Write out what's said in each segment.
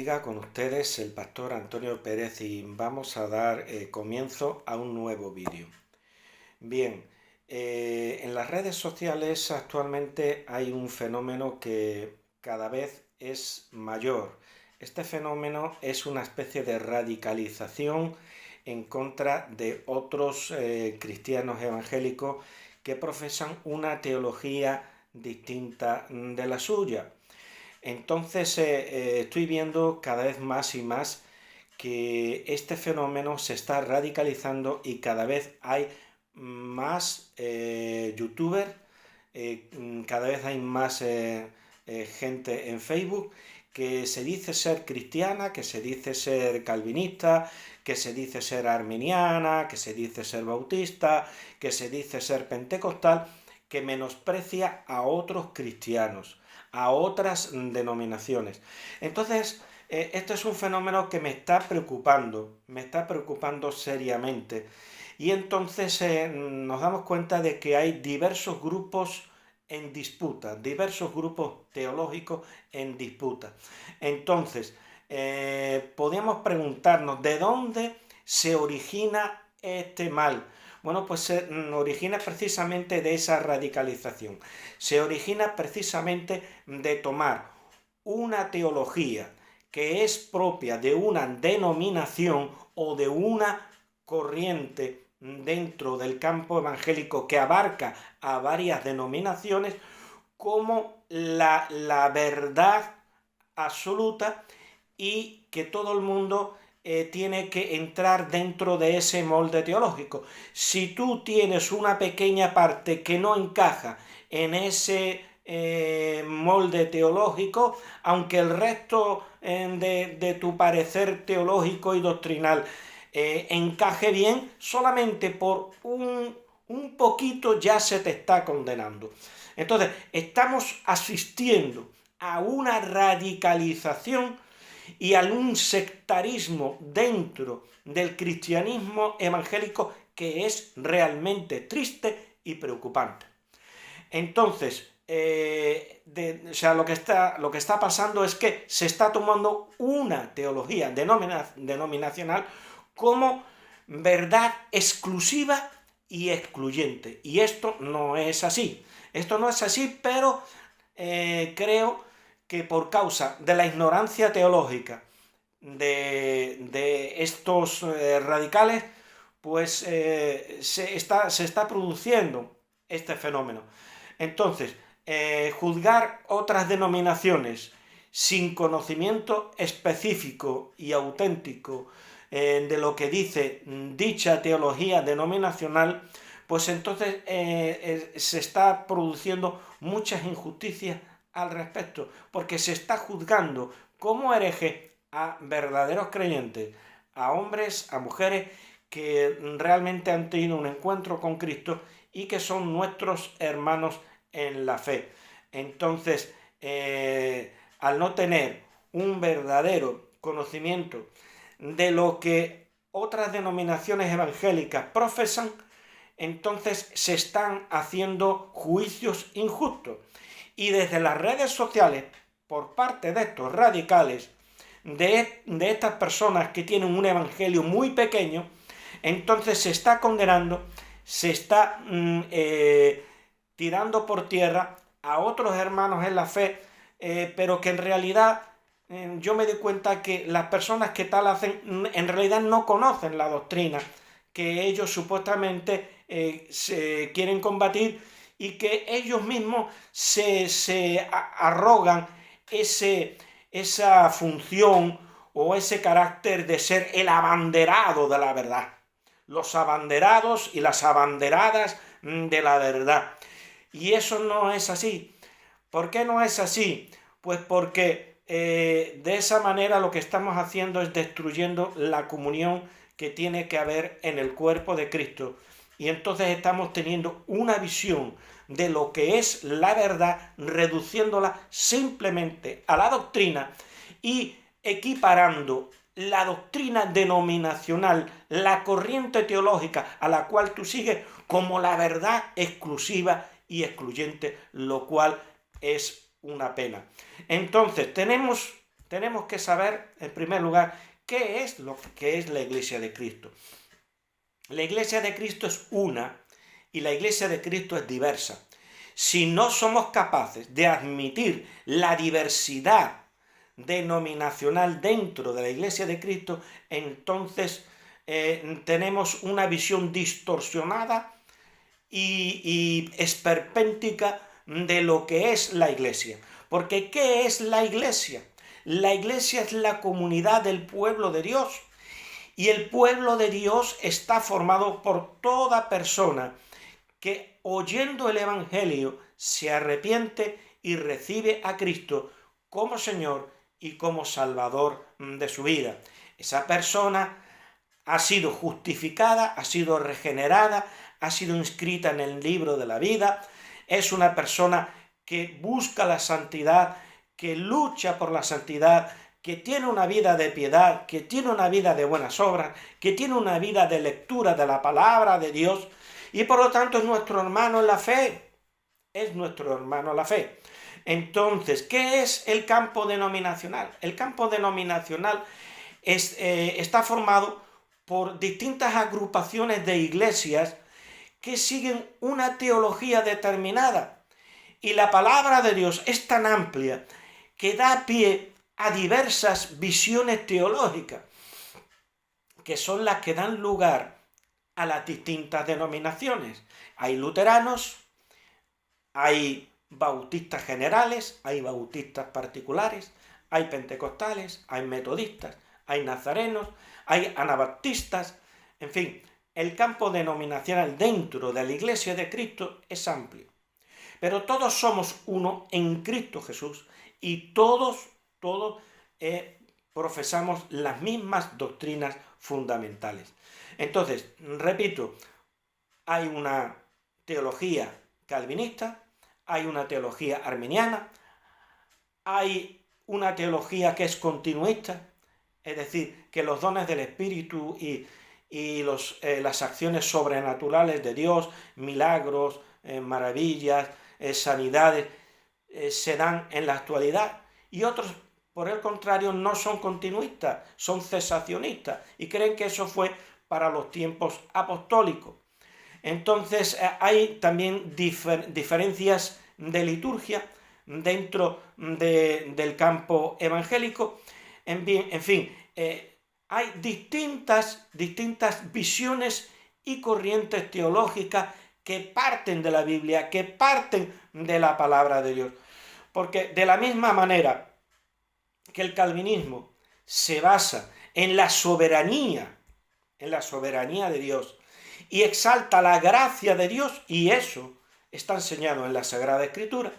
bendiga con ustedes el pastor Antonio Pérez y vamos a dar comienzo a un nuevo vídeo. Bien, en las redes sociales actualmente hay un fenómeno que cada vez es mayor. Este fenómeno es una especie de radicalización en contra de otros cristianos evangélicos que profesan una teología distinta de la suya. Entonces estoy viendo cada vez más y más que este fenómeno se está radicalizando y cada vez hay más youtubers, cada vez hay más gente en Facebook que se dice ser cristiana, que se dice ser calvinista, que se dice ser arminiana, que se dice ser bautista, que se dice ser pentecostal, que menosprecia a otros cristianos, a otras denominaciones. Entonces, esto es un fenómeno que me está preocupando seriamente. Y entonces nos damos cuenta de que hay diversos grupos en disputa, diversos grupos teológicos en disputa. Entonces, podemos preguntarnos, ¿de dónde se origina este mal? Bueno, pues se origina precisamente de esa radicalización. Se origina precisamente de tomar una teología que es propia de una denominación o de una corriente dentro del campo evangélico que abarca a varias denominaciones como la verdad absoluta y que todo el mundo tiene que entrar dentro de ese molde teológico. Si tú tienes una pequeña parte que no encaja en ese molde teológico, aunque el resto de tu parecer teológico y doctrinal encaje bien, solamente por un poquito ya se te está condenando. Entonces, estamos asistiendo a una radicalización y a un sectarismo dentro del cristianismo evangélico que es realmente triste y preocupante. Entonces, lo que está pasando es que se está tomando una teología denominacional como verdad exclusiva y excluyente. Y esto no es así. Esto no es así, pero creo que por causa de la ignorancia teológica de estos radicales, pues se está produciendo este fenómeno. Entonces, juzgar otras denominaciones sin conocimiento específico y auténtico de lo que dice dicha teología denominacional, pues entonces se está produciendo muchas injusticias al respecto, porque se está juzgando como herejes a verdaderos creyentes, a hombres, a mujeres que realmente han tenido un encuentro con Cristo y que son nuestros hermanos en la fe. Entonces, al no tener un verdadero conocimiento de lo que otras denominaciones evangélicas profesan, entonces se están haciendo juicios injustos. Y desde las redes sociales, por parte de estos radicales, de estas personas que tienen un evangelio muy pequeño, entonces se está condenando, se está tirando por tierra a otros hermanos en la fe, pero que en realidad yo me doy cuenta que las personas que tal hacen en realidad no conocen la doctrina que ellos supuestamente se quieren combatir, y que ellos mismos se arrogan esa función o ese carácter de ser el abanderado de la verdad, los abanderados y las abanderadas de la verdad. Y eso no es así. ¿Por qué no es así? Pues porque de esa manera lo que estamos haciendo es destruyendo la comunión que tiene que haber en el cuerpo de Cristo. Y entonces estamos teniendo una visión de lo que es la verdad, reduciéndola simplemente a la doctrina y equiparando la doctrina denominacional, la corriente teológica a la cual tú sigues, como la verdad exclusiva y excluyente, lo cual es una pena. Entonces tenemos tenemos que saber, en primer lugar, qué es lo que es la Iglesia de Cristo. La Iglesia de Cristo es una y la Iglesia de Cristo es diversa. Si no somos capaces de admitir la diversidad denominacional dentro de la Iglesia de Cristo, entonces tenemos una visión distorsionada y esperpéntica de lo que es la Iglesia. Porque ¿qué es la Iglesia? La Iglesia es la comunidad del pueblo de Dios. Y el pueblo de Dios está formado por toda persona que, oyendo el Evangelio, se arrepiente y recibe a Cristo como Señor y como Salvador de su vida. Esa persona ha sido justificada, ha sido regenerada, ha sido inscrita en el libro de la vida, es una persona que busca la santidad, que lucha por la santidad, que tiene una vida de piedad, que tiene una vida de buenas obras, que tiene una vida de lectura de la palabra de Dios, y por lo tanto es nuestro hermano en la fe, es nuestro hermano en la fe. Entonces, ¿qué es el campo denominacional? El campo denominacional está formado por distintas agrupaciones de iglesias que siguen una teología determinada. Y la palabra de Dios es tan amplia que da pie a diversas visiones teológicas, que son las que dan lugar a las distintas denominaciones. Hay luteranos, hay bautistas generales, hay bautistas particulares, hay pentecostales, hay metodistas, hay nazarenos, hay anabaptistas, en fin, el campo denominacional dentro de la Iglesia de Cristo es amplio. Pero todos somos uno en Cristo Jesús y todos profesamos las mismas doctrinas fundamentales. Entonces, repito, hay una teología calvinista, hay una teología arminiana, hay una teología que es continuista, es decir, que los dones del Espíritu y las acciones sobrenaturales de Dios, milagros, maravillas, sanidades, se dan en la actualidad, y otros, por el contrario, no son continuistas, son cesacionistas, y creen que eso fue para los tiempos apostólicos. Entonces hay también diferencias de liturgia dentro del campo evangélico. En fin, hay distintas visiones y corrientes teológicas que parten de la Biblia, que parten de la palabra de Dios. Porque de la misma manera que el calvinismo se basa en la soberanía de Dios, y exalta la gracia de Dios, y eso está enseñado en la Sagrada Escritura,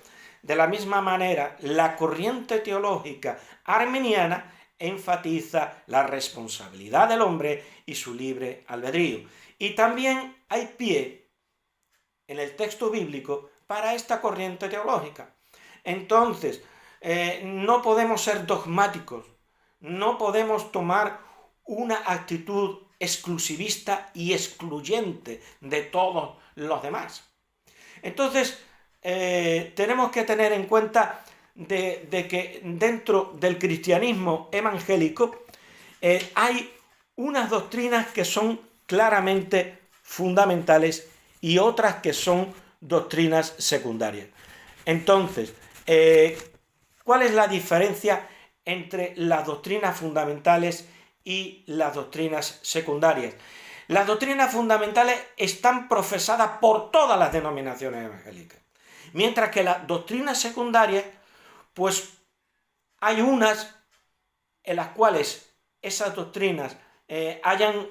de la misma manera la corriente teológica arminiana enfatiza la responsabilidad del hombre y su libre albedrío. Y también hay pie en el texto bíblico para esta corriente teológica. Entonces, no podemos ser dogmáticos, no podemos tomar una actitud exclusivista y excluyente de todos los demás. Entonces, tenemos que tener en cuenta de que dentro del cristianismo evangélico hay unas doctrinas que son claramente fundamentales y otras que son doctrinas secundarias. Entonces, ¿cuál es la diferencia entre las doctrinas fundamentales y las doctrinas secundarias? Las doctrinas fundamentales están profesadas por todas las denominaciones evangélicas, mientras que las doctrinas secundarias, pues hay unas en las cuales esas doctrinas hayan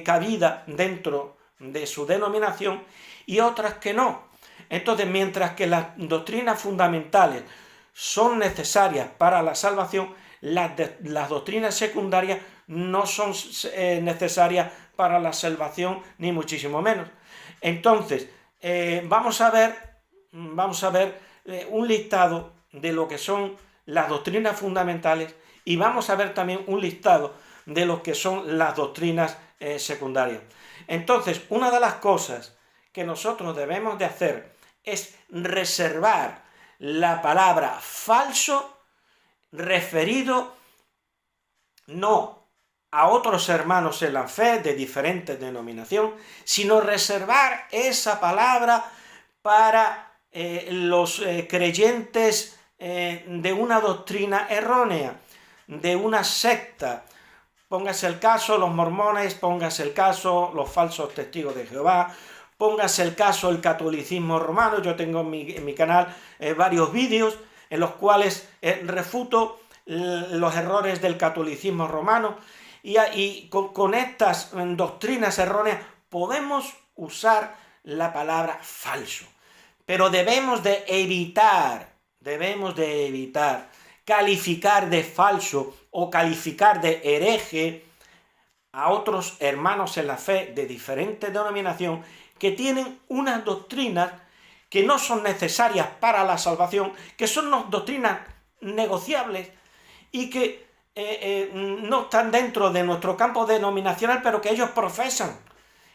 cabida dentro de su denominación y otras que no. Entonces, mientras que las doctrinas fundamentales son necesarias para la salvación, las doctrinas secundarias no son necesarias para la salvación, ni muchísimo menos. Entonces, vamos a ver un listado de lo que son las doctrinas fundamentales y vamos a ver también un listado de lo que son las doctrinas secundarias. Entonces, una de las cosas que nosotros debemos de hacer es reservar la palabra falso referido no a otros hermanos en la fe de diferente denominación, sino reservar esa palabra para los creyentes de una doctrina errónea, de una secta. Póngase el caso los mormones, póngase el caso los falsos testigos de Jehová, póngase el caso el catolicismo romano. Yo tengo en mi canal varios vídeos en los cuales refuto los errores del catolicismo romano, y con estas doctrinas erróneas podemos usar la palabra falso. Pero debemos de evitar calificar de falso o calificar de hereje a otros hermanos en la fe de diferente denominación que tienen unas doctrinas que no son necesarias para la salvación, que son doctrinas negociables y que no están dentro de nuestro campo denominacional, pero que ellos profesan.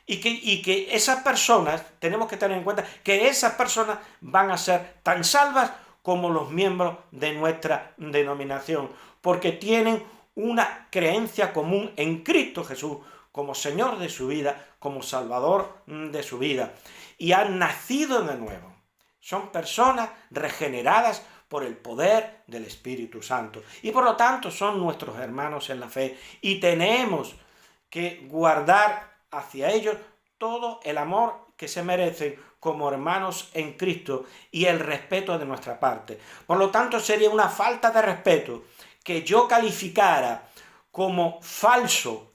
Y que esas personas, tenemos que tener en cuenta que esas personas van a ser tan salvas como los miembros de nuestra denominación, porque tienen una creencia común en Cristo Jesús como Señor de su vida, como Salvador de su vida, y han nacido de nuevo. Son personas regeneradas por el poder del Espíritu Santo, y por lo tanto son nuestros hermanos en la fe, y tenemos que guardar hacia ellos todo el amor que se merecen como hermanos en Cristo y el respeto de nuestra parte. Por lo tanto, sería una falta de respeto que yo calificara como falso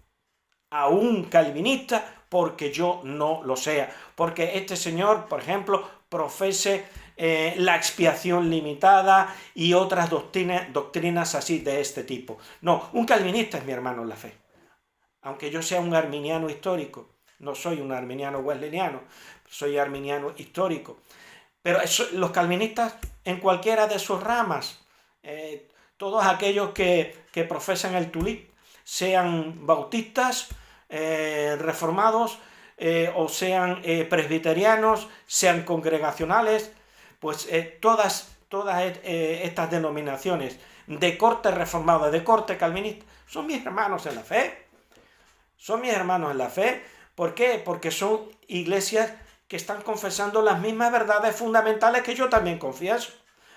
a un calvinista porque yo no lo sea, porque este señor, por ejemplo, profese la expiación limitada y otras doctrinas así de este tipo. No, un calvinista es mi hermano en la fe. Aunque yo sea un arminiano histórico, no soy un arminiano wesleyano, soy arminiano histórico. Pero los calvinistas en cualquiera de sus ramas, todos aquellos que profesan el tulip, sean bautistas, reformados, o sean presbiterianos, sean congregacionales, pues todas estas denominaciones de corte reformado, de corte calvinista, son mis hermanos en la fe. Son mis hermanos en la fe. ¿Por qué? Porque son iglesias que están confesando las mismas verdades fundamentales que yo también confieso,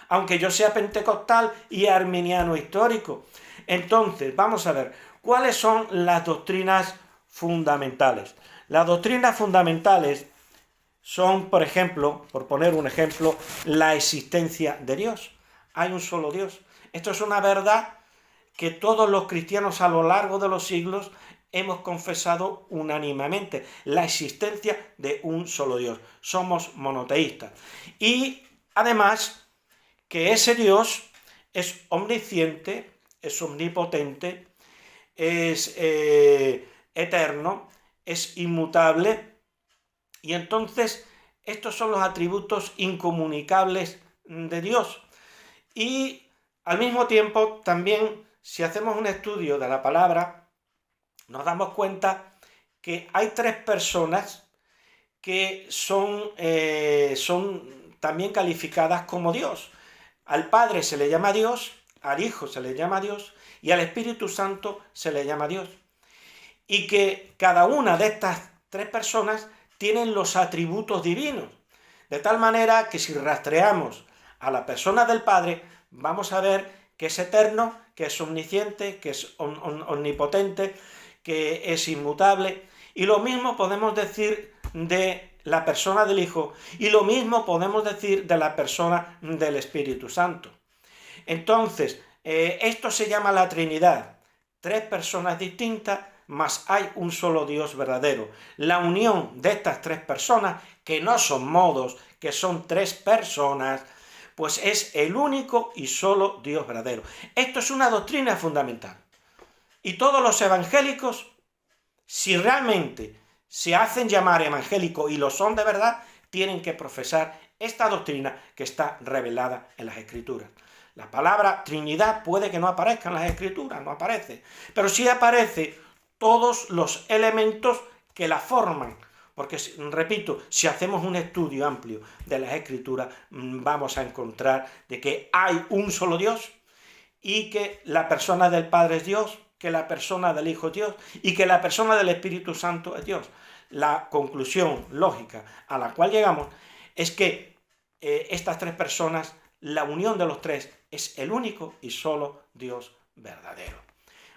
aunque yo sea pentecostal y arminiano histórico. Entonces, vamos a ver, ¿cuáles son las doctrinas fundamentales? Las doctrinas fundamentales son, por ejemplo, por poner un ejemplo, la existencia de Dios. Hay un solo Dios. Esto es una verdad que todos los cristianos a lo largo de los siglos hemos confesado unánimemente, la existencia de un solo Dios. Somos monoteístas. Y además que ese Dios es omnisciente, es omnipotente, es eterno, es inmutable, y entonces estos son los atributos incomunicables de Dios. Y al mismo tiempo también, si hacemos un estudio de la palabra, nos damos cuenta que hay tres personas que son también calificadas como Dios. Al Padre se le llama Dios, al Hijo se le llama Dios y al Espíritu Santo se le llama Dios. Y que cada una de estas tres personas tienen los atributos divinos. De tal manera que si rastreamos a la persona del Padre, vamos a ver que es eterno, que es omnisciente, que es omnipotente, que es inmutable, y lo mismo podemos decir de la persona del Hijo, y lo mismo podemos decir de la persona del Espíritu Santo. Entonces, esto se llama la Trinidad, tres personas distintas, mas hay un solo Dios verdadero. La unión de estas tres personas, que no son modos, que son tres personas, pues es el único y solo Dios verdadero. Esto es una doctrina fundamental. Y todos los evangélicos, si realmente se hacen llamar evangélicos y lo son de verdad, tienen que profesar esta doctrina que está revelada en las Escrituras. La palabra Trinidad puede que no aparezca en las Escrituras, no aparece, pero sí aparece todos los elementos que la forman. Porque, repito, si hacemos un estudio amplio de las Escrituras, vamos a encontrar de que hay un solo Dios y que la persona del Padre es Dios, que la persona del Hijo es Dios y que la persona del Espíritu Santo es Dios. La conclusión lógica a la cual llegamos es que estas tres personas, la unión de los tres, es el único y solo Dios verdadero.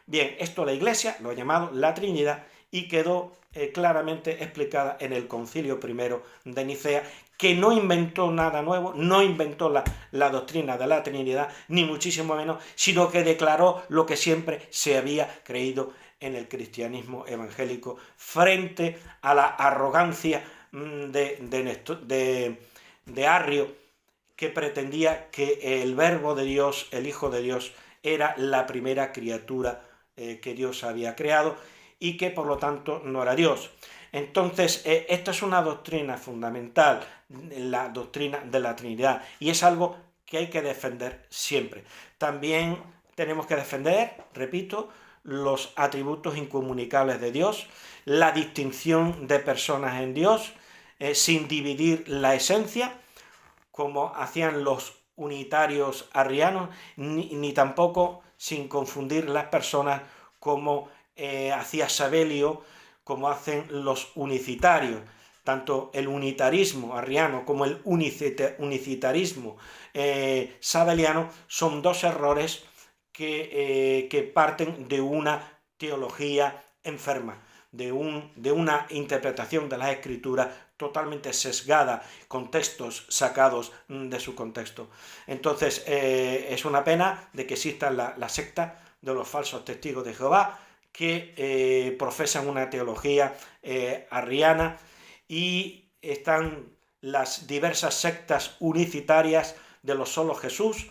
Bien, esto la Iglesia lo ha llamado la Trinidad y quedó claramente explicada en el Concilio I de Nicea, que no inventó nada nuevo, no inventó la doctrina de la Trinidad, ni muchísimo menos, sino que declaró lo que siempre se había creído en el cristianismo evangélico frente a la arrogancia de Arrio, que pretendía que el Verbo de Dios, el Hijo de Dios, era la primera criatura que Dios había creado y que por lo tanto no era Dios. Entonces, esta es una doctrina fundamental, la doctrina de la Trinidad, y es algo que hay que defender siempre. También tenemos que defender, repito, los atributos incomunicables de Dios, la distinción de personas en Dios, sin dividir la esencia, como hacían los unitarios arrianos, ni tampoco sin confundir las personas como hacía Sabelio, como hacen los unicitarios. Tanto el unitarismo arriano como el unicitarismo sabeliano son dos errores que parten de una teología enferma, de una interpretación de las Escrituras totalmente sesgada, con textos sacados de su contexto. Entonces, es una pena de que exista la secta de los falsos testigos de Jehová, que profesan una teología arriana, y están las diversas sectas unicitarias de los solo Jesús,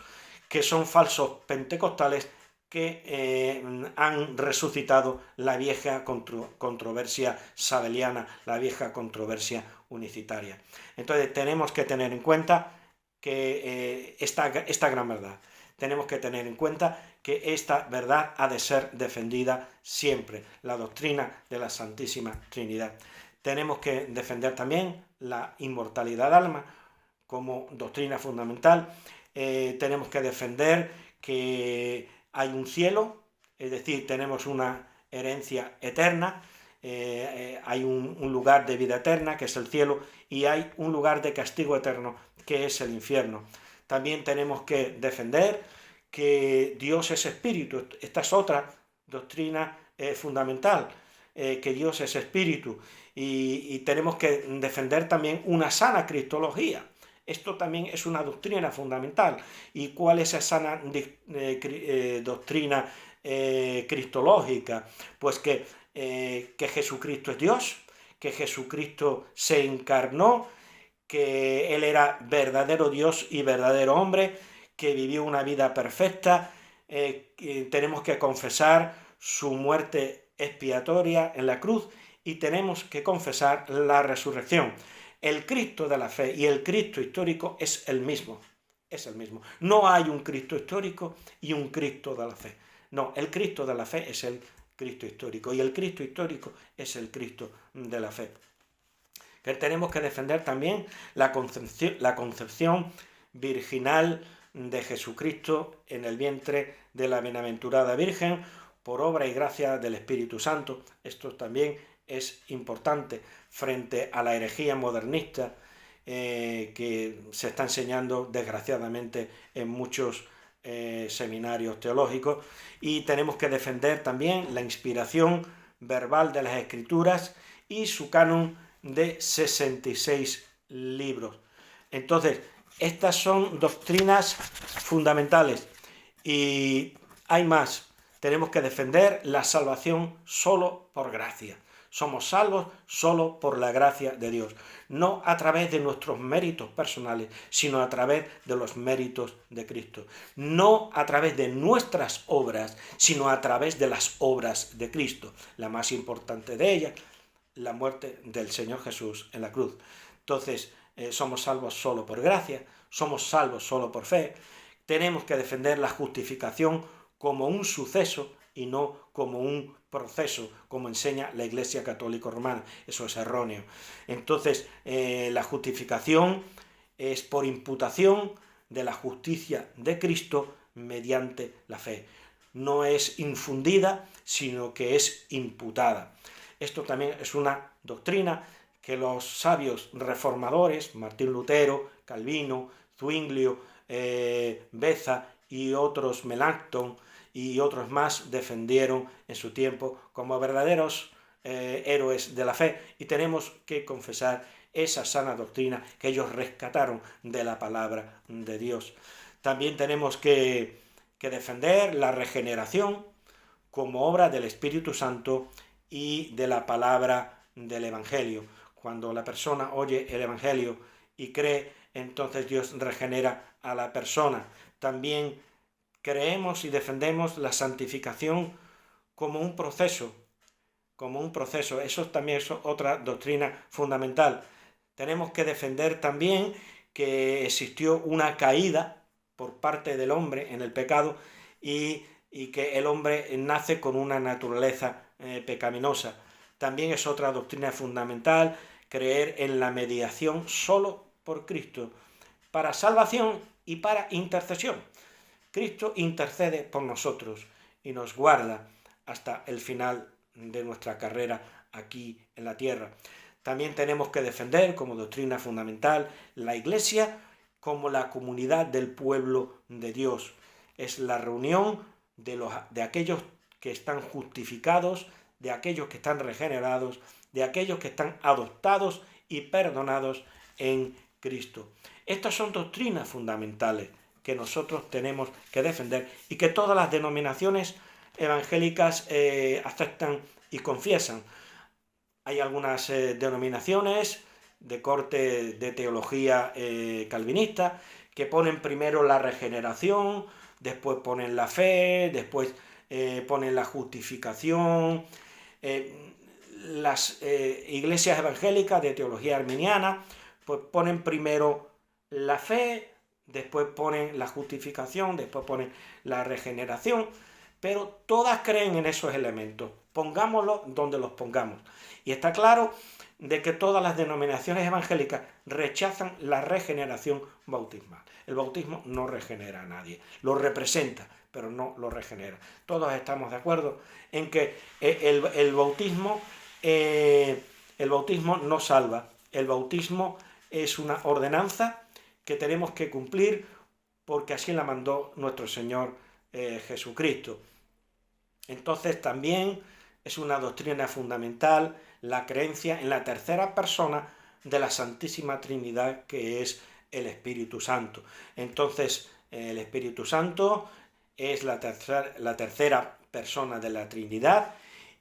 que son falsos pentecostales que han resucitado la vieja controversia sabeliana, la vieja controversia unicitaria. Entonces tenemos que tener en cuenta que esta gran verdad, tenemos que tener en cuenta que esta verdad ha de ser defendida siempre, la doctrina de la Santísima Trinidad. Tenemos que defender también la inmortalidad del alma como doctrina fundamental. Tenemos que defender que hay un cielo, es decir, tenemos una herencia eterna, hay un lugar de vida eterna, que es el cielo, y hay un lugar de castigo eterno, que es el infierno. También tenemos que defender que Dios es espíritu. Esta es otra doctrina fundamental, que Dios es espíritu, y tenemos que defender también una sana cristología. Esto también es una doctrina fundamental. ¿Y cuál es esa sana doctrina cristológica? Pues que Jesucristo es Dios, que Jesucristo se encarnó, que Él era verdadero Dios y verdadero hombre, que vivió una vida perfecta. Tenemos que confesar su muerte expiatoria en la cruz y tenemos que confesar la resurrección. El Cristo de la fe y el Cristo histórico es el mismo. Es el mismo. No hay un Cristo histórico y un Cristo de la fe. No, el Cristo de la fe es el Cristo histórico y el Cristo histórico es el Cristo de la fe. Que tenemos que defender también la concepción virginal de Jesucristo en el vientre de la bienaventurada Virgen por obra y gracia del Espíritu Santo. Esto también es importante frente a la herejía modernista que se está enseñando desgraciadamente en muchos seminarios teológicos, y tenemos que defender también la inspiración verbal de las Escrituras y su canon de 66 libros. Entonces, estas son doctrinas fundamentales y hay más. Tenemos que defender la salvación solo por gracia. Somos salvos solo por la gracia de Dios, no a través de nuestros méritos personales, sino a través de los méritos de Cristo. No a través de nuestras obras, sino a través de las obras de Cristo. La más importante de ellas, la muerte del Señor Jesús en la cruz. Entonces, somos salvos solo por gracia, somos salvos solo por fe. Tenemos que defender la justificación como un suceso y no como un proceso, como enseña la Iglesia Católica Romana. Eso es erróneo. Entonces, la justificación es por imputación de la justicia de Cristo mediante la fe. no es infundida, sino que es imputada. Esto también es una doctrina que los sabios reformadores, Martín Lutero, Calvino, Zwinglio, Beza y otros, Melanchthon y otros más, defendieron en su tiempo como verdaderos héroes de la fe, y tenemos que confesar esa sana doctrina que ellos rescataron de la palabra de Dios. También tenemos que defender la regeneración como obra del Espíritu Santo y de la palabra del Evangelio. Cuando la persona oye el Evangelio y cree, entonces Dios regenera a la persona. También creemos y defendemos la santificación como un proceso. Eso también es otra doctrina fundamental. Tenemos que defender también que existió una caída por parte del hombre en el pecado y que el hombre nace con una naturaleza pecaminosa. También es otra doctrina fundamental creer en la mediación solo por Cristo, para salvación y para intercesión. Cristo intercede por nosotros y nos guarda hasta el final de nuestra carrera aquí en la tierra. También tenemos que defender como doctrina fundamental la Iglesia como la comunidad del pueblo de Dios. Es la reunión de aquellos que están justificados, de aquellos que están regenerados, de aquellos que están adoptados y perdonados en Cristo. Estas son doctrinas fundamentales que nosotros tenemos que defender y que todas las denominaciones evangélicas aceptan y confiesan. Hay algunas denominaciones de corte de teología calvinista que ponen primero la regeneración, después ponen la fe, después ponen la justificación. Las iglesias evangélicas de teología arminiana pues ponen primero la fe, después ponen la justificación, después ponen la regeneración, pero todas creen en esos elementos, pongámoslos donde los pongamos. Y está claro de que todas las denominaciones evangélicas rechazan la regeneración bautismal. El bautismo no regenera a nadie, lo representa, pero no lo regenera. Todos estamos de acuerdo en que el bautismo no salva. El bautismo es una ordenanza que tenemos que cumplir porque así la mandó nuestro Señor Jesucristo. Entonces también es una doctrina fundamental la creencia en la tercera persona de la Santísima Trinidad, que es el Espíritu Santo. Entonces el Espíritu Santo es la tercera persona de la Trinidad,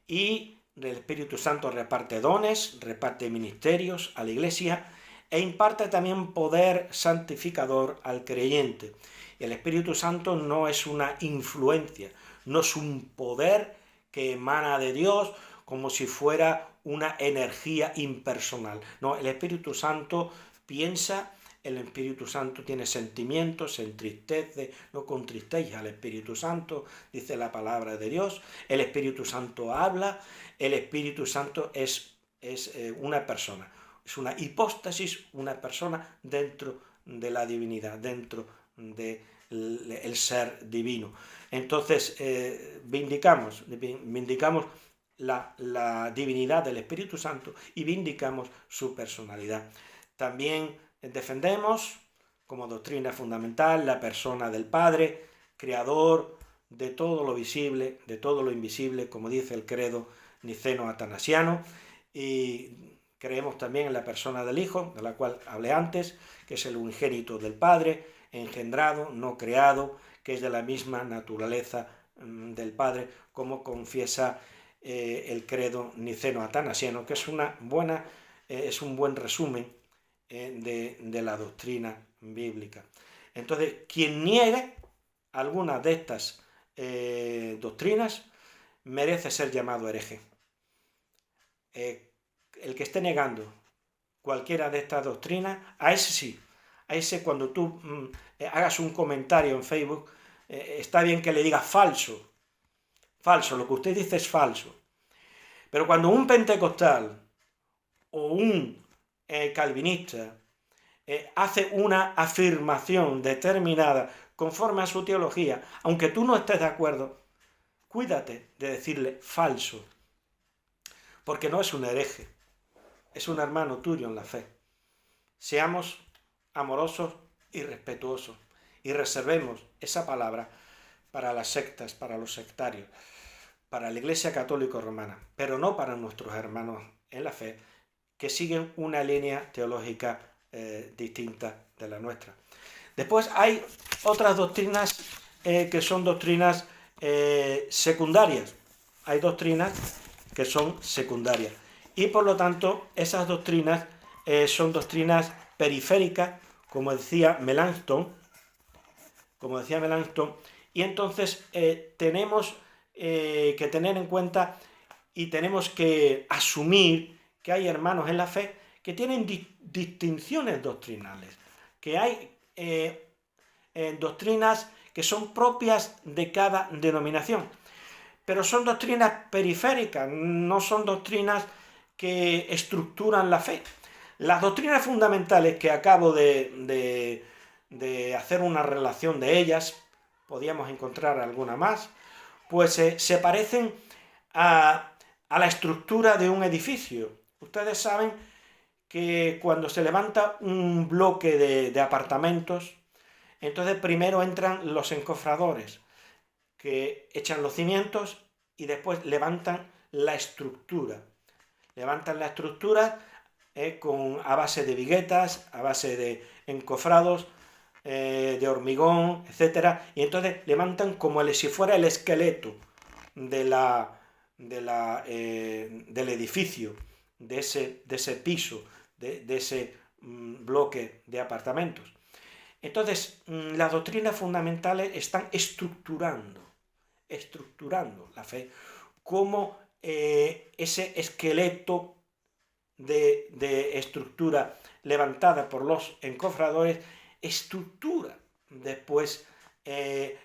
y el Espíritu Santo reparte dones, reparte ministerios a la Iglesia e imparte también poder santificador al creyente. El Espíritu Santo no es una influencia, no es un poder que emana de Dios como si fuera una energía impersonal. No, el Espíritu Santo piensa, el Espíritu Santo tiene sentimientos, se entristece, no contristéis al Espíritu Santo, dice la palabra de Dios. El Espíritu Santo habla, el Espíritu Santo es una persona, es una hipóstasis, una persona dentro de la divinidad, dentro del ser divino. Entonces vindicamos la divinidad del Espíritu Santo y vindicamos su personalidad. También defendemos como doctrina fundamental la persona del Padre, creador de todo lo visible, de todo lo invisible, como dice el credo niceno-atanasiano, y creemos también en la persona del Hijo, de la cual hablé antes, que es el unigénito del Padre, engendrado, no creado, que es de la misma naturaleza del Padre, como confiesa el credo niceno-atanasiano, que es un buen resumen de la doctrina bíblica. Entonces, quien niegue alguna de estas doctrinas merece ser llamado hereje. El que esté negando cualquiera de estas doctrinas, a ese sí, a ese cuando tú hagas un comentario en Facebook, está bien que le digas falso, lo que usted dice es falso. Pero cuando un pentecostal o un calvinista hace una afirmación determinada conforme a su teología, aunque tú no estés de acuerdo, cuídate de decirle falso, porque no es un hereje, es un hermano tuyo en la fe. Seamos amorosos y respetuosos y reservemos esa palabra para las sectas, para los sectarios, para la Iglesia Católica Romana, pero no para nuestros hermanos en la fe que siguen una línea teológica distinta de la nuestra. Después hay otras doctrinas que son doctrinas secundarias. Hay doctrinas que son secundarias. Y por lo tanto, esas doctrinas son doctrinas periféricas, como decía Melanchthon. Y entonces tenemos que tener en cuenta y tenemos que asumir que hay hermanos en la fe que tienen distinciones doctrinales, que hay doctrinas que son propias de cada denominación, pero son doctrinas periféricas, no son doctrinas que estructuran la fe. Las doctrinas fundamentales que acabo de hacer una relación de ellas, podíamos encontrar alguna más, pues se parecen a la estructura de un edificio. Ustedes saben que cuando se levanta un bloque de apartamentos, entonces primero entran los encofradores, que echan los cimientos y después levantan la estructura. Levantan la estructura a base de viguetas, a base de encofrados, de hormigón, etc. Y entonces levantan como si fuera el esqueleto del edificio, de ese piso, de ese bloque de apartamentos. Entonces, las doctrinas fundamentales están estructurando la fe como ese esqueleto de estructura levantada por los encofradores estructura después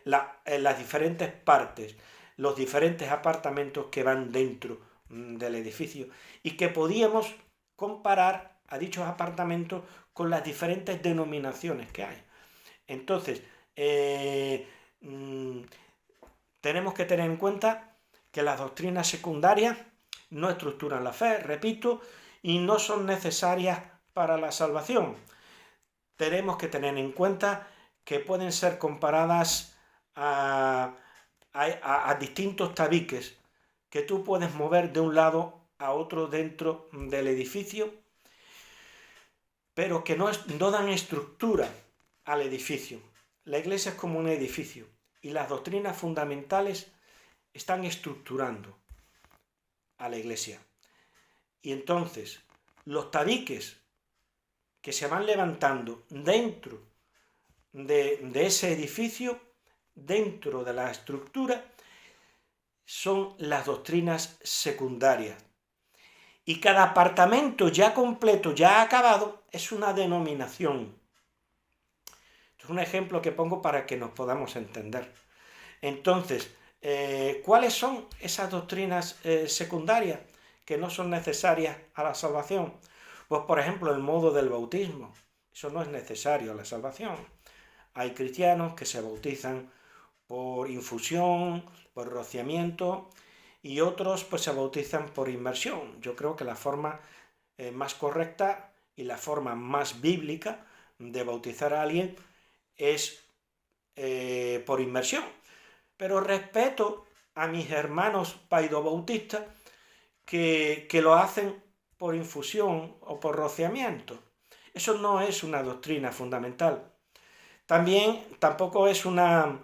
las diferentes partes, los diferentes apartamentos que van dentro del edificio y que podíamos comparar a dichos apartamentos con las diferentes denominaciones que hay. Entonces, tenemos que tener en cuenta que las doctrinas secundarias no estructuran la fe, repito, y no son necesarias para la salvación. Tenemos que tener en cuenta que pueden ser comparadas a distintos tabiques que tú puedes mover de un lado a otro dentro del edificio, pero que no dan estructura al edificio. La Iglesia es como un edificio y las doctrinas fundamentales están estructurando a la Iglesia. Y entonces, los tabiques que se van levantando dentro de ese edificio, dentro de la estructura, son las doctrinas secundarias. Y cada apartamento ya completo, ya acabado, es una denominación. Es un ejemplo que pongo para que nos podamos entender. Entonces, ¿cuáles son esas doctrinas secundarias que no son necesarias a la salvación? Pues, por ejemplo, el modo del bautismo. Eso no es necesario a la salvación. Hay cristianos que se bautizan por infusión, por rociamiento, y otros pues se bautizan por inmersión. Yo creo que la forma más correcta y la forma más bíblica de bautizar a alguien es por inmersión. Pero respeto a mis hermanos paidobautistas que lo hacen por infusión o por rociamiento. Eso no es una doctrina fundamental. Tampoco es una...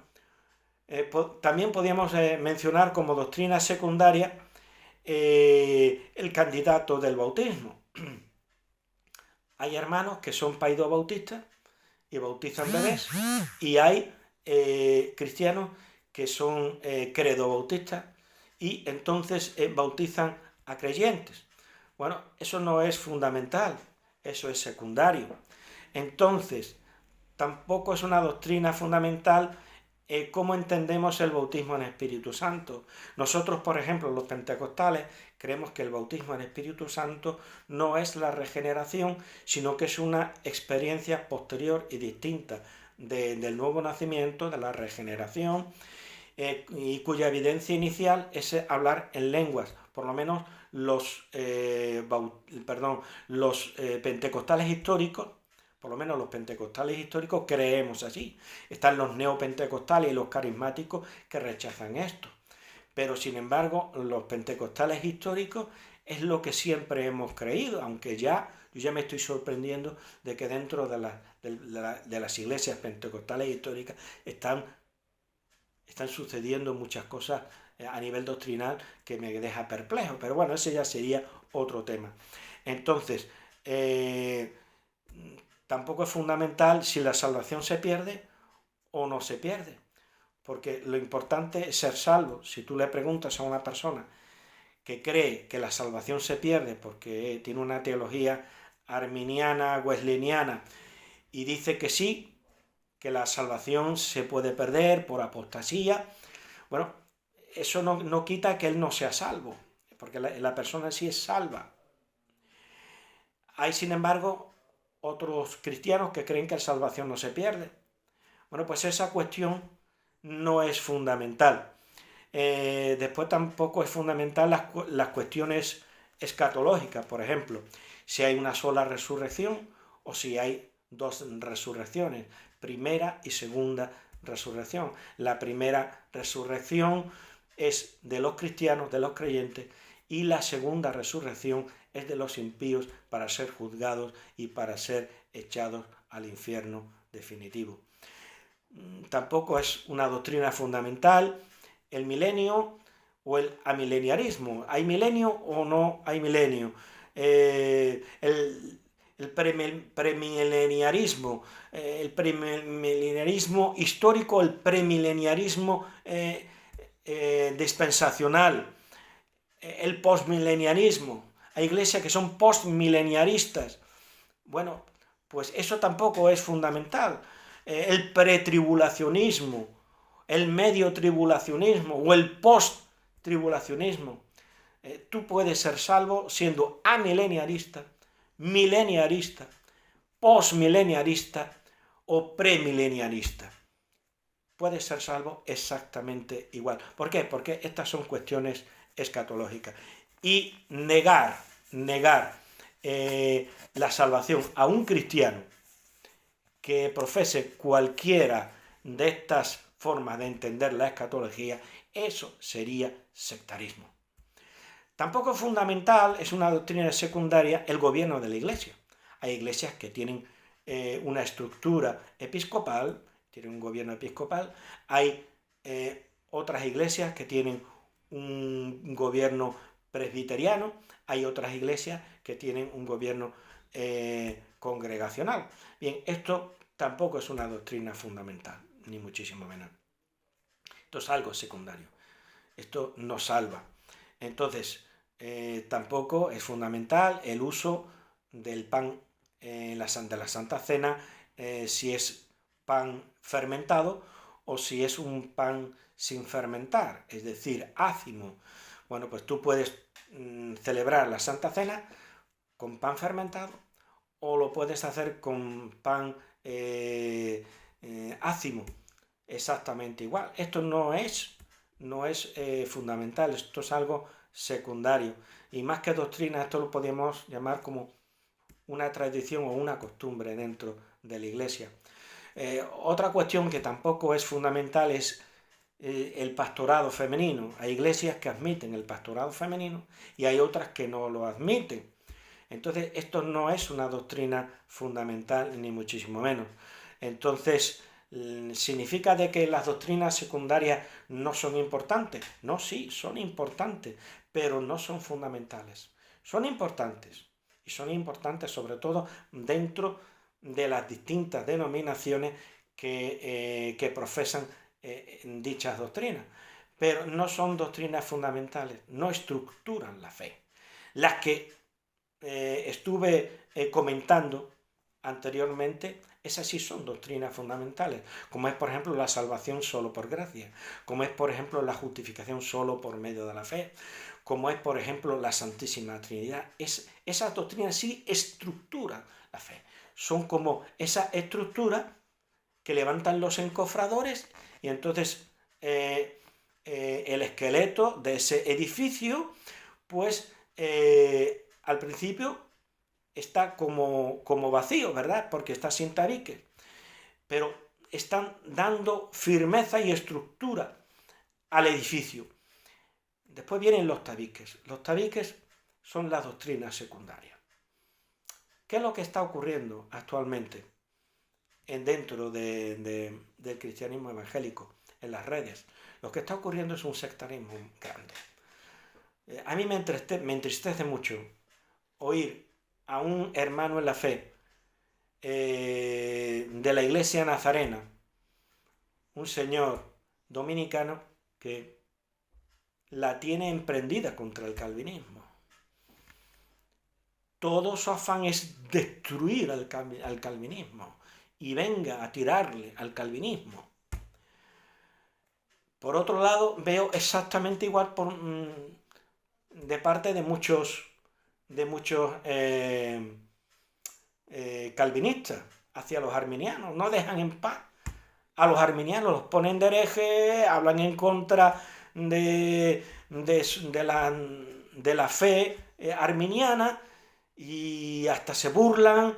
también podríamos mencionar como doctrina secundaria el candidato del bautismo. Hay hermanos que son paidobautistas y bautizan bebés, y hay cristianos que son credobautistas y entonces bautizan a creyentes. Bueno, eso no es fundamental, eso es secundario. Entonces, tampoco es una doctrina fundamental cómo entendemos el bautismo en Espíritu Santo. Nosotros, por ejemplo, los pentecostales, creemos que el bautismo en Espíritu Santo no es la regeneración, sino que es una experiencia posterior y distinta del nuevo nacimiento, de la regeneración, y cuya evidencia inicial es hablar en lenguas. Por lo menos los pentecostales históricos, por lo menos los pentecostales históricos creemos así. Están los neopentecostales y los carismáticos que rechazan esto. Pero sin embargo, los pentecostales históricos es lo que siempre hemos creído, aunque yo ya me estoy sorprendiendo de que dentro de las iglesias pentecostales históricas están sucediendo muchas cosas a nivel doctrinal que me deja perplejo, pero bueno, ese ya sería otro tema. Entonces, tampoco es fundamental si la salvación se pierde o no se pierde, porque lo importante es ser salvo. Si tú le preguntas a una persona que cree que la salvación se pierde porque tiene una teología arminiana, wesleyana, y dice que sí, que la salvación se puede perder por apostasía, bueno, eso no quita que él no sea salvo, porque la persona sí es salva. Hay, sin embargo, otros cristianos que creen que la salvación no se pierde. Bueno, pues esa cuestión no es fundamental. Después tampoco es fundamental las cuestiones escatológicas, por ejemplo, si hay una sola resurrección o si hay dos resurrecciones, primera y segunda resurrección. La primera resurrección es de los cristianos, de los creyentes, y la segunda resurrección es de los impíos para ser juzgados y para ser echados al infierno definitivo. Tampoco es una doctrina fundamental el milenio o el amileniarismo. ¿Hay milenio o no hay milenio? El premileniarismo, el premileniarismo histórico, el premileniarismo dispensacional, el postmileniarismo. Hay iglesias que son postmileniaristas. Bueno, pues eso tampoco es fundamental. El pretribulacionismo, el medio tribulacionismo o el post-tribulacionismo. Tú puedes ser salvo siendo amileniarista, mileniarista, postmileniarista o premileniarista. Puedes ser salvo exactamente igual. ¿Por qué? Porque estas son cuestiones escatológicas. Y negar la salvación a un cristiano que profese cualquiera de estas formas de entender la escatología, eso sería sectarismo. Tampoco es fundamental, es una doctrina secundaria, el gobierno de la iglesia. Hay iglesias que tienen una estructura episcopal, tienen un gobierno episcopal, hay otras iglesias que tienen un gobierno presbiteriano, hay otras iglesias que tienen un gobierno congregacional. Bien, esto tampoco es una doctrina fundamental, ni muchísimo menos. Esto es algo secundario. Esto no salva. Entonces, tampoco es fundamental el uso del pan de la Santa Cena, si es pan fermentado o si es un pan sin fermentar, es decir, ácimo. Bueno, pues tú puedes celebrar la Santa Cena con pan fermentado o lo puedes hacer con pan ácimo, exactamente igual. Esto no es fundamental, esto es algo secundario. Y más que doctrina, esto lo podemos llamar como una tradición o una costumbre dentro de la iglesia. Otra cuestión que tampoco es fundamental es el pastorado femenino. Hay iglesias que admiten el pastorado femenino y hay otras que no lo admiten. Entonces, esto no es una doctrina fundamental, ni muchísimo menos. Entonces, ¿significa de que las doctrinas secundarias no son importantes? No, sí, son importantes, pero no son fundamentales. Son importantes, y son importantes sobre todo dentro de las distintas denominaciones que profesan dichas doctrinas, pero no son doctrinas fundamentales, no estructuran la fe. Las que estuve comentando anteriormente, esas sí son doctrinas fundamentales, como es por ejemplo la salvación solo por gracia, como es por ejemplo la justificación solo por medio de la fe, como es por ejemplo la Santísima Trinidad. Esas doctrinas sí estructuran la fe, son como esa estructura que levantan los encofradores y entonces el esqueleto de ese edificio, pues al principio está como vacío, ¿verdad? Porque está sin tabiques, pero están dando firmeza y estructura al edificio. Después vienen los tabiques. Los tabiques son las doctrinas secundarias. ¿Qué es lo que está ocurriendo actualmente dentro del cristianismo evangélico, en las redes? Lo que está ocurriendo es un sectarismo grande. A mí me entristece mucho oír a un hermano en la fe de la iglesia nazarena, un señor dominicano que la tiene emprendida contra el calvinismo. Todo su afán es destruir al calvinismo y venga a tirarle al calvinismo. Por otro lado, veo exactamente igual de parte de muchos calvinistas hacia los arminianos. No dejan en paz a los arminianos, los ponen de herejes, hablan en contra de la fe arminiana y hasta se burlan,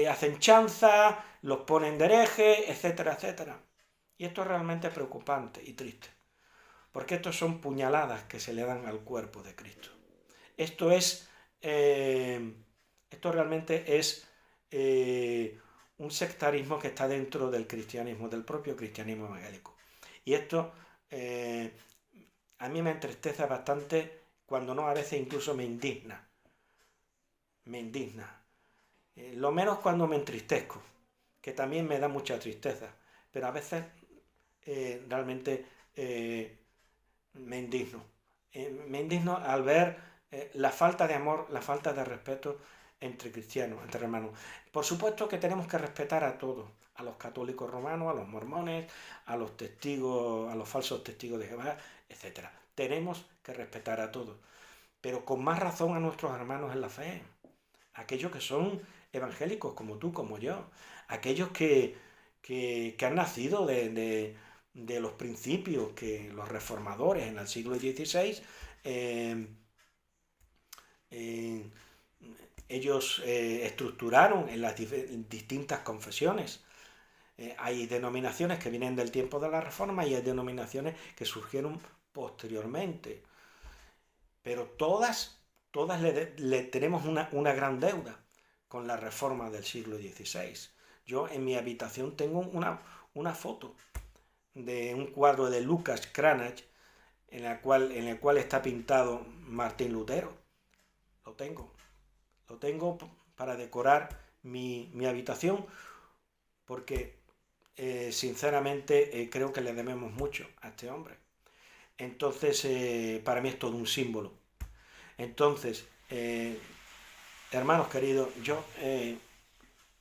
hacen chanzas, los ponen de herejes, etcétera, etcétera. Y esto es realmente preocupante y triste, porque estos son puñaladas que se le dan al cuerpo de Cristo. Esto realmente es un sectarismo que está dentro del cristianismo, del propio cristianismo evangélico. Y esto a mí me entristece bastante, cuando no, a veces incluso me indigna. Lo menos cuando me entristezco, que también me da mucha tristeza, pero a veces realmente me indigno. Me indigno al ver la falta de amor, la falta de respeto entre cristianos, entre hermanos. Por supuesto que tenemos que respetar a todos, a los católicos romanos, a los mormones, a los testigos, a los falsos testigos de Jehová, etc. Tenemos que respetar a todos, pero con más razón a nuestros hermanos en la fe, aquellos que son evangélicos como tú, como yo, aquellos que han nacido de los principios que los reformadores en el siglo XVI ellos estructuraron en las distintas confesiones. Hay denominaciones que vienen del tiempo de la Reforma y hay denominaciones que surgieron posteriormente. Pero todas le tenemos una gran deuda con la Reforma del siglo XVI. Yo en mi habitación tengo una foto de un cuadro de Lucas Cranach en el cual está pintado Martín Lutero. Lo tengo para decorar mi habitación, porque sinceramente creo que le debemos mucho a este hombre. Entonces, para mí es todo un símbolo. Entonces, hermanos queridos, yo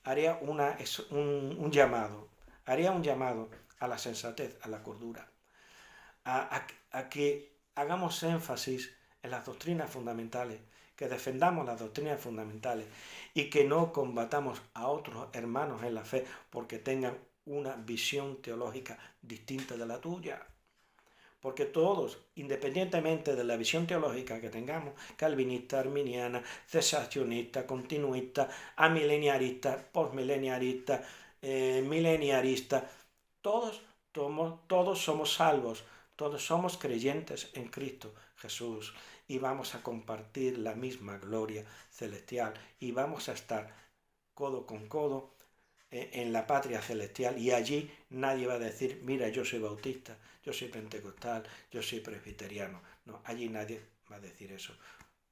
haría un llamado a la sensatez, a la cordura, a que hagamos énfasis en las doctrinas fundamentales, que defendamos las doctrinas fundamentales y que no combatamos a otros hermanos en la fe porque tengan una visión teológica distinta de la tuya. Porque todos, independientemente de la visión teológica que tengamos, calvinista, arminiana, cesacionista, continuista, amileniarista, postmileniarista, mileniarista, todos somos salvos, todos somos creyentes en Cristo Jesús y vamos a compartir la misma gloria celestial y vamos a estar codo con codo en la patria celestial, y allí nadie va a decir, mira, yo soy bautista, yo soy pentecostal, yo soy presbiteriano. No, allí nadie va a decir eso.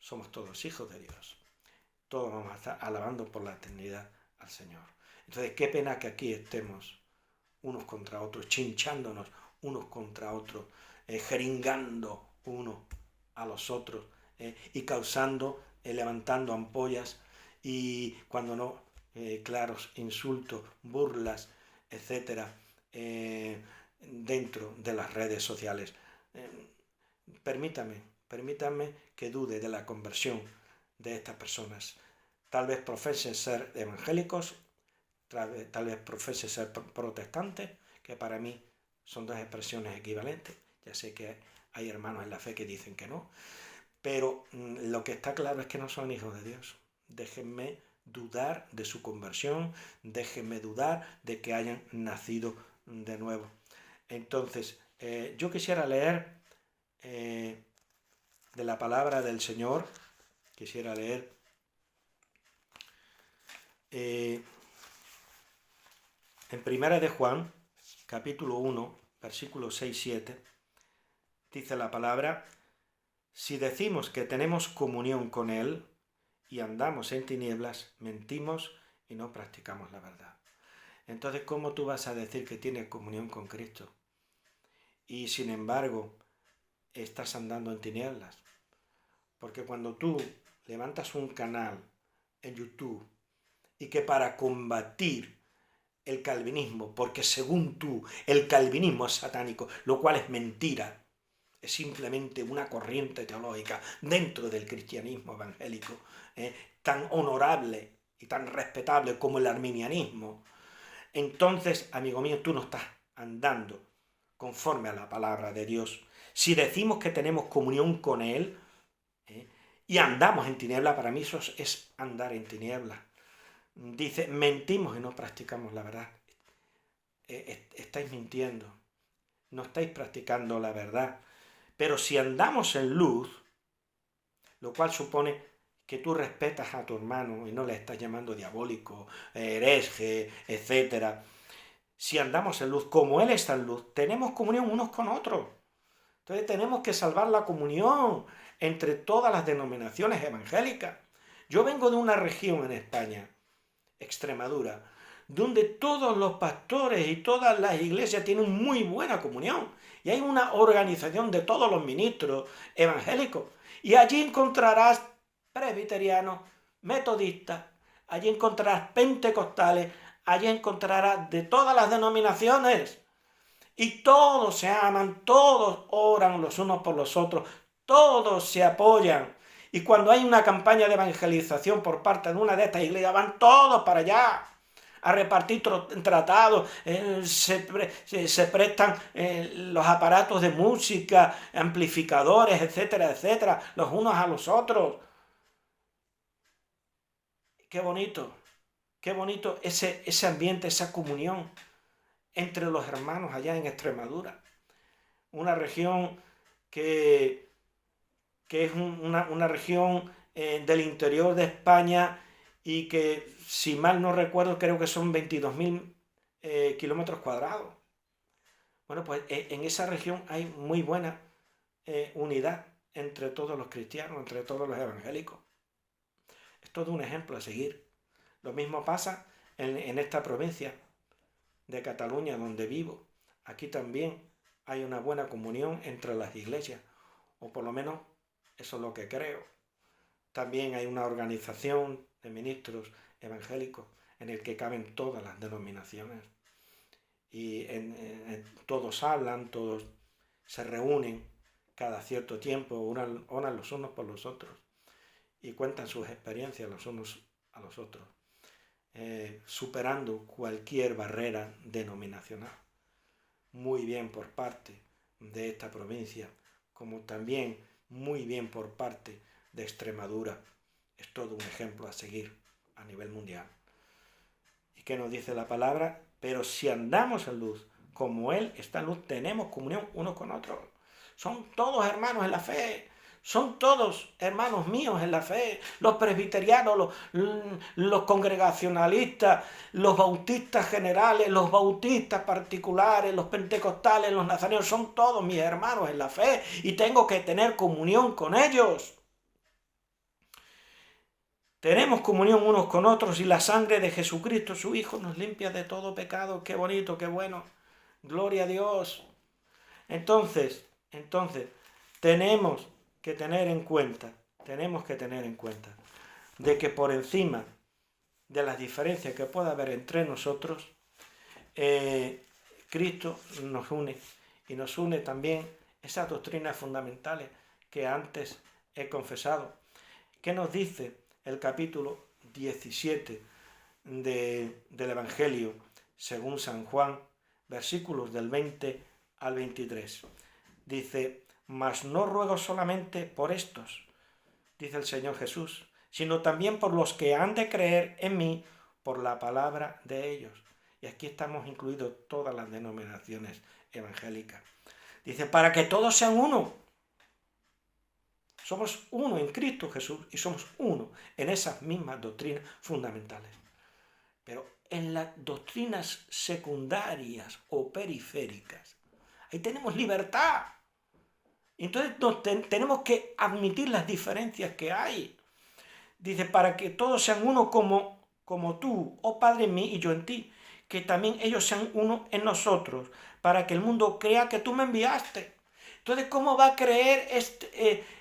Somos todos hijos de Dios. Todos vamos a estar alabando por la eternidad al Señor. Entonces, qué pena que aquí estemos unos contra otros, chinchándonos unos contra otros, jeringando unos a los otros y causando, levantando ampollas y cuando no, claros insultos, burlas, etcétera, dentro de las redes sociales. Permítanme que dude de la conversión de estas personas. Tal vez profesen ser evangélicos, tal vez profesen ser protestantes, que para mí son dos expresiones equivalentes, Ya sé que hay hermanos en la fe que dicen que no, pero lo que está claro es que no son hijos de Dios. Déjenme dudar de su conversión, déjenme dudar de que hayan nacido de nuevo. Entonces, yo quisiera leer de la palabra del Señor, quisiera leer en Primera de Juan, capítulo 1, versículos 6-7, dice la palabra: si decimos que tenemos comunión con Él y andamos en tinieblas, mentimos y no practicamos la verdad. Entonces, ¿cómo tú vas a decir que tienes comunión con Cristo y sin embargo estás andando en tinieblas? Porque cuando tú levantas un canal en YouTube y que para combatir el calvinismo, porque según tú el calvinismo es satánico, lo cual es mentira, es simplemente una corriente teológica dentro del cristianismo evangélico, tan honorable y tan respetable como el arminianismo, entonces, amigo mío, tú no estás andando conforme a la palabra de Dios. Si decimos que tenemos comunión con Él y andamos en tiniebla, para mí eso es andar en tiniebla. Dice, mentimos y no practicamos la verdad. Estáis mintiendo, no estáis practicando la verdad. Pero si andamos en luz, lo cual supone que tú respetas a tu hermano y no le estás llamando diabólico, hereje, etc. Si andamos en luz como Él está en luz, tenemos comunión unos con otros. Entonces tenemos que salvar la comunión entre todas las denominaciones evangélicas. Yo vengo de una región en España, Extremadura, donde todos los pastores y todas las iglesias tienen muy buena comunión. Y hay una organización de todos los ministros evangélicos. Y allí encontrarás presbiterianos, metodistas, allí encontrarás pentecostales, allí encontrarás de todas las denominaciones. Y todos se aman, todos oran los unos por los otros, todos se apoyan. Y cuando hay una campaña de evangelización por parte de una de estas iglesias, van todos para allá a repartir tratados, se prestan los aparatos de música, amplificadores, etcétera, etcétera, los unos a los otros. Qué bonito ese ambiente, esa comunión entre los hermanos allá en Extremadura. Una región que es una región del interior de España y que, si mal no recuerdo, creo que son 22.000 kilómetros cuadrados. Bueno, pues en esa región hay muy buena unidad entre todos los cristianos, entre todos los evangélicos. Es todo un ejemplo a seguir. Lo mismo pasa en esta provincia de Cataluña, donde vivo. Aquí también hay una buena comunión entre las iglesias, o por lo menos eso es lo que creo. También hay una organización de ministros evangélicos en el que caben todas las denominaciones. Y todos hablan, todos se reúnen cada cierto tiempo, oran los unos por los otros y cuentan sus experiencias los unos a los otros, superando cualquier barrera denominacional. Muy bien por parte de esta provincia, como también muy bien por parte de Extremadura. Es todo un ejemplo a seguir a nivel mundial. ¿Y qué nos dice la palabra? Pero si andamos en luz, como Él está en luz, tenemos comunión unos con otros. Son todos hermanos en la fe. Son todos hermanos míos en la fe. Los presbiterianos, los congregacionalistas, los bautistas generales, los bautistas particulares, los pentecostales, los nazarenos, son todos mis hermanos en la fe y tengo que tener comunión con ellos. Tenemos comunión unos con otros y la sangre de Jesucristo, su Hijo, nos limpia de todo pecado. Qué bonito, qué bueno. Gloria a Dios. Entonces, tenemos que tener en cuenta de que por encima de las diferencias que pueda haber entre nosotros, Cristo nos une y nos une también esas doctrinas fundamentales que antes he confesado. ¿Qué nos dice el capítulo 17 del Evangelio según San Juan, versículos del 20 al 23? Dice, mas no ruego solamente por estos, dice el Señor Jesús, sino también por los que han de creer en mí por la palabra de ellos. Y aquí estamos incluidos todas las denominaciones evangélicas. Dice, para que todos sean uno. Somos uno en Cristo Jesús y somos uno en esas mismas doctrinas fundamentales. Pero en las doctrinas secundarias o periféricas, ahí tenemos libertad. Entonces tenemos que admitir las diferencias que hay. Dice, para que todos sean uno como tú, oh Padre en mí y yo en ti, que también ellos sean uno en nosotros, para que el mundo crea que tú me enviaste. Entonces, ¿cómo va a creer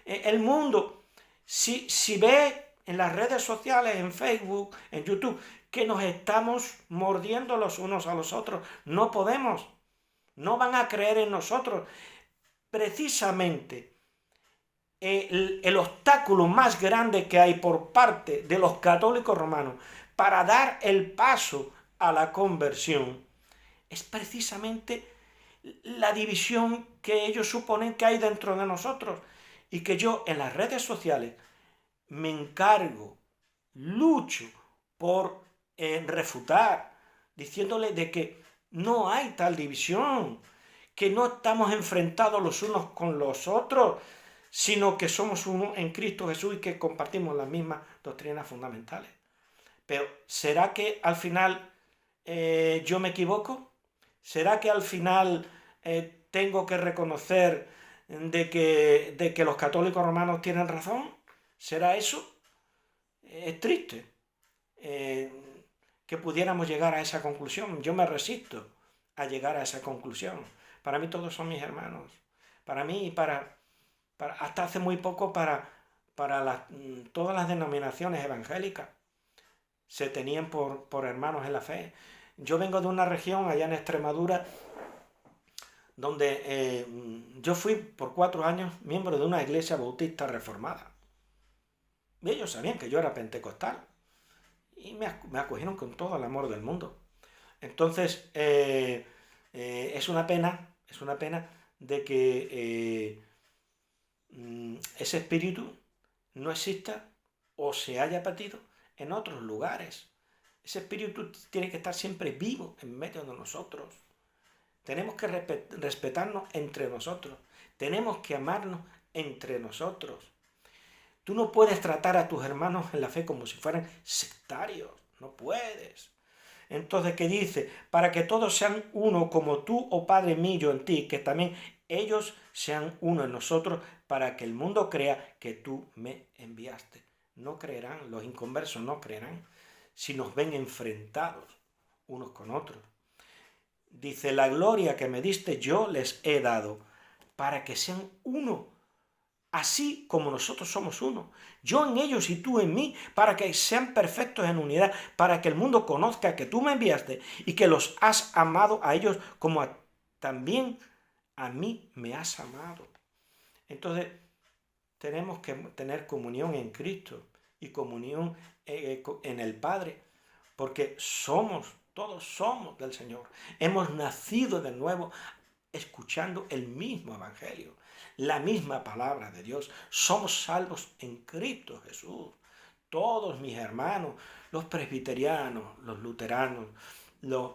el mundo si ve en las redes sociales, en Facebook, en YouTube, que nos estamos mordiendo los unos a los otros? No podemos. No van a creer en nosotros. Precisamente el obstáculo más grande que hay por parte de los católicos romanos para dar el paso a la conversión es precisamente la división que ellos suponen que hay dentro de nosotros, y que yo en las redes sociales me encargo, lucho por refutar, diciéndole de que no hay tal división, que no estamos enfrentados los unos con los otros, sino que somos uno en Cristo Jesús y que compartimos las mismas doctrinas fundamentales. Pero ¿será que al final yo me equivoco? ¿Será que al final tengo que reconocer de que los católicos romanos tienen razón? ¿Será eso? Es triste que pudiéramos llegar a esa conclusión. Yo me resisto a llegar a esa conclusión. Para mí todos son mis hermanos. Para mí y hasta hace muy poco para todas las denominaciones evangélicas se tenían por hermanos en la fe. Yo vengo de una región allá en Extremadura donde yo fui por 4 años miembro de una iglesia bautista reformada. Y ellos sabían que yo era pentecostal y me acogieron con todo el amor del mundo. Entonces es una pena de que ese espíritu no exista o se haya perdido en otros lugares. Ese espíritu tiene que estar siempre vivo en medio de nosotros. Tenemos que respetarnos entre nosotros. Tenemos que amarnos entre nosotros. Tú no puedes tratar a tus hermanos en la fe como si fueran sectarios. No puedes. Entonces, ¿qué dice? Para que todos sean uno como tú, oh Padre mío, en ti, que también ellos sean uno en nosotros, para que el mundo crea que tú me enviaste. No creerán, los inconversos no creerán, si nos ven enfrentados unos con otros. Dice, la gloria que me diste yo les he dado, para que sean uno, así como nosotros somos uno. Yo en ellos y tú en mí, para que sean perfectos en unidad, para que el mundo conozca que tú me enviaste y que los has amado a ellos como también a mí me has amado. Entonces, tenemos que tener comunión en Cristo y comunión en el Padre, porque todos somos del Señor. Hemos nacido de nuevo escuchando el mismo Evangelio, la misma palabra de Dios. Somos salvos en Cristo Jesús. Todos mis hermanos, los presbiterianos, los luteranos, los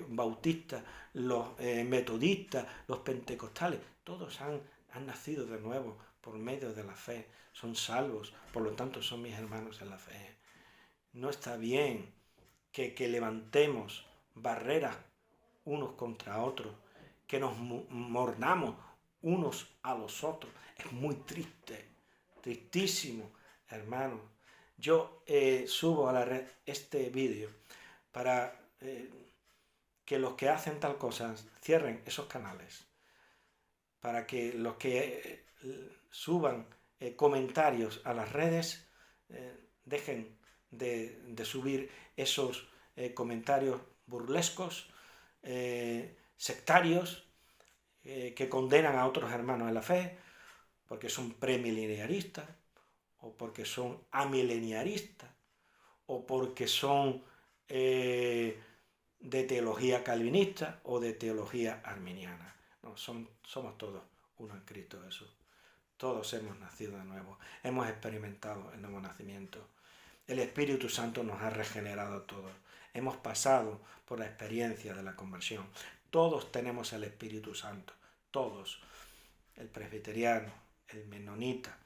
bautistas, los metodistas, los pentecostales, todos han nacido de nuevo por medio de la fe. Son salvos, por lo tanto son mis hermanos en la fe. No está bien que levantemos barreras unos contra otros, que nos mordamos unos a los otros. Es muy triste, tristísimo, hermano. Yo subo a la red este vídeo para que los que hacen tal cosa cierren esos canales, para que los que suban comentarios a las redes dejen de subir esos comentarios burlescos, sectarios, que condenan a otros hermanos en la fe, porque son premileniaristas, o porque son amileniaristas, o porque son de teología calvinista o de teología arminiana. No, somos todos uno en Cristo Jesús. Todos hemos nacido de nuevo, hemos experimentado el nuevo nacimiento. El Espíritu Santo nos ha regenerado a todos. Hemos pasado por la experiencia de la conversión. Todos tenemos el Espíritu Santo, todos. El presbiteriano, el menonita,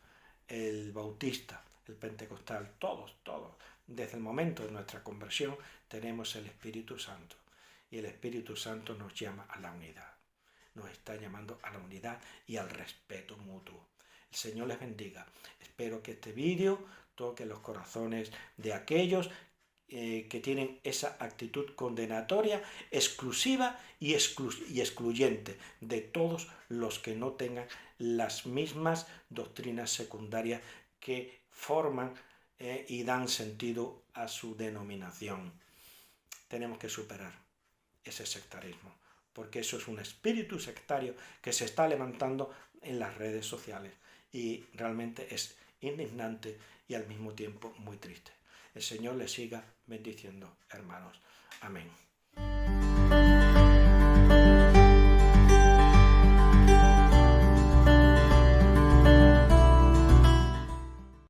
el bautista, el pentecostal, todos. Desde el momento de nuestra conversión tenemos el Espíritu Santo. Y el Espíritu Santo nos llama a la unidad. Nos está llamando a la unidad y al respeto mutuo. El Señor les bendiga. Espero que este vídeo toque los corazones de aquellos que tienen esa actitud condenatoria, exclusiva y excluyente de todos los que no tengan las mismas doctrinas secundarias que forman y dan sentido a su denominación. Tenemos que superar ese sectarismo, porque eso es un espíritu sectario que se está levantando en las redes sociales y realmente es indignante y al mismo tiempo muy triste. El Señor les siga bendiciendo, hermanos. Amén.